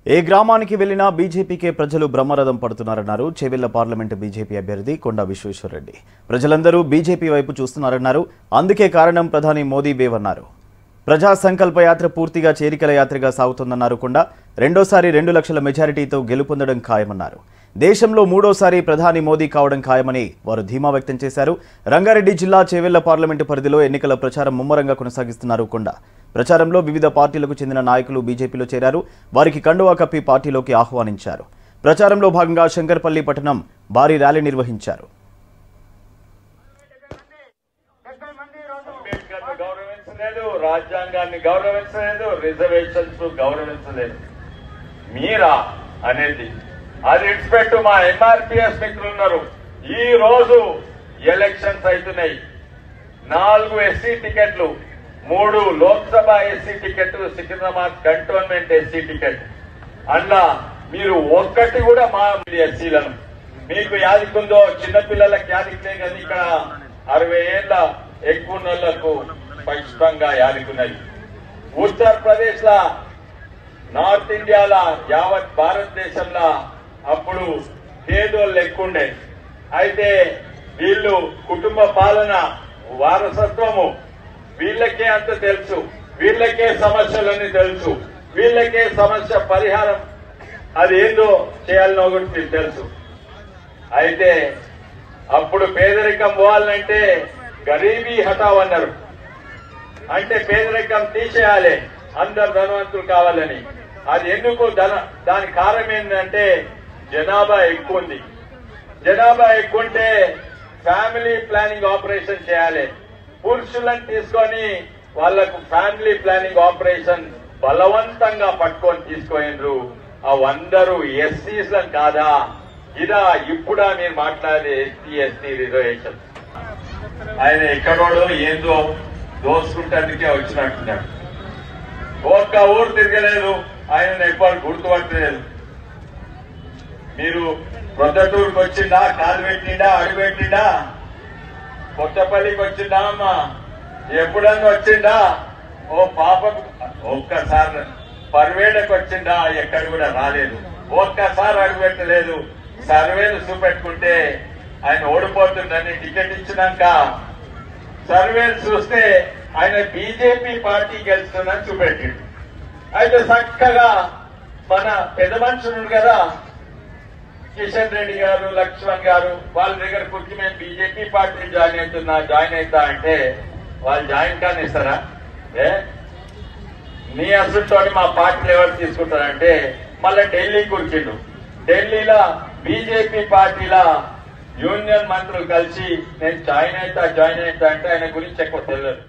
ఏ గ్రామానికి వెళ్లినా బీజేపీకే ప్రజలు బ్రహ్మరథం పడుతున్నారన్నారు చేవెళ్ల పార్లమెంటు బీజేపీ అభ్యర్థి కొండా విశ్వేశ్వరరెడ్డి. ప్రజలందరూ బీజేపీ వైపు చూస్తున్నారన్నారు. అందుకే కారణం ప్రధాని మోదీ వేవన్నారు. ప్రజా సంకల్ప యాత్ర పూర్తిగా చేరికల యాత్రగా సాగుతోందన్నారు. కొండా రెండోసారి 2 లక్షల మెజారిటీతో గెలుపొందడం ఖాయమన్నారు. దేశంలో మూడోసారి ప్రధాని మోదీ కావడం ఖాయమని వారు ధీమా వ్యక్తం చేశారు. రంగారెడ్డి జిల్లా చేవెళ్ల పార్లమెంటు పరిధిలో ఎన్నికల ప్రచారం ముమ్మరంగా కొనసాగిస్తున్నారు. కొండా ప్రచారంలో వివిధ పార్టీలకు చెందిన నాయకులు బీజేపీలో చేరారు. వారికి కండువా కప్పి పార్టీలోకి ఆహ్వానించారు. ప్రచారంలో భాగంగా శంకర్పల్లి పట్టణం భారీ ర్యాలీ నిర్వహించారు. రాజ్యాంగాన్ని గౌరవించలేదు, రిజర్వేషన్స్ గౌరవించలేదు. మీరా అనేది అది ఇన్స్పెక్ట్ మా ఎంఆర్పీఎస్ మిత్రులు ఉన్నారు. ఈ రోజు ఎలక్షన్స్ అవుతున్నాయి. 4 ఎస్సీ టికెట్లు, 3 Lok Sabha SC ticket, Secunderabad cantonment SC ticket. అలా మీరు ఒక్కటి కూడా మా ఎస్సీలను మీకు యాదికుందో, చిన్నపిల్లలకు యాదికునే కానీ ఇక్కడ 60 ఏళ్ల ఎక్కువ నెలలకు స్పష్టంగా యాదికున్నది. ఉత్తరప్రదేశ్ లా, నార్త్ ఇండియాలో, యావత్ భారతదేశంలో అప్పుడు పేదోళ్ళు ఎక్కువండే. అయితే వీళ్ళు కుటుంబ పాలన, వారసత్వము వీళ్ళకే అంత తెలుసు, వీళ్ళకే సమస్యలన్నీ తెలుసు, వీళ్ళకే సమస్య పరిహారం అది ఏందో చేయాలనో కూడా మీకు తెలుసు. అయితే అప్పుడు పేదరికం పోవాలంటే గరీబీ హటావ్ అన్నారు. అంటే పేదరికం తీసేయాలి, అందరు ధనవంతులు కావాలని. అది ఎందుకు దాని కారణం ఏంటంటే జనాభా ఎక్కువ ఉంది. జనాభా ఎక్కువ ఉంటే ఫ్యామిలీ ప్లానింగ్ ఆపరేషన్ చేయాలి. పురుషులను తీసుకొని వాళ్లకు ఫ్యామిలీ ప్లానింగ్ ఆపరేషన్ బలవంతంగా పట్టుకొని తీసుకుపోయినరు. అవందరూ ఎస్సీలను కాదా? ఇదా ఇప్పుడా మీరు మాట్లాడే ఎస్సీ ఎస్టీ రిజర్వేషన్? ఆయన ఎక్కడోడో ఏందో దోసుకుంటానికే వచ్చినట్టున్నాడు. ఒక్క ఊరు తిరగలేదు, ఆయన ఎప్పుడు గుర్తుపట్టలేదు. మీరు ప్రొద్దటూరుకు వచ్చిందా, కాలు పెట్టిండా, అడుగు పెట్టిండా? కొత్తపల్లికి వచ్చిందా అమ్మా? ఎప్పుడన్నా వచ్చిందా? ఓ పాప ఒక్కసారి పర్వేడకు వచ్చిందా? ఎక్కడ కూడా రాలేదు. ఒక్కసారి అడుగు పెట్టలేదు. సర్వేలు చూపెట్టుకుంటే ఆయన ఓడిపోతుందని టికెట్ ఇచ్చినాక సర్వేలు చూస్తే ఆయన బీజేపీ పార్టీ గెలుస్తుందని చూపెట్టిండు. అయితే చక్కగా మన పెద్ద మనుషులు కదా, కిషన్ రెడ్డి గారు, లక్ష్మణ్ గారు, వాళ్ళ దగ్గర కూర్చి మేము బీజేపీ పార్టీ జాయిన్ అవుతా అంటే వాళ్ళు జాయిన్ కానిస్తారా? నీ అసలుతో మా పార్టీలు ఎవరు తీసుకుంటారంటే మళ్ళీ ఢిల్లీ కూర్చిండు. ఢిల్లీలో బీజేపీ పార్టీలో యూనియన్ మంత్రులు కలిసి నేను జాయిన్ అవుతా అంటే ఆయన గురించి ఎక్కువ తెలియదు.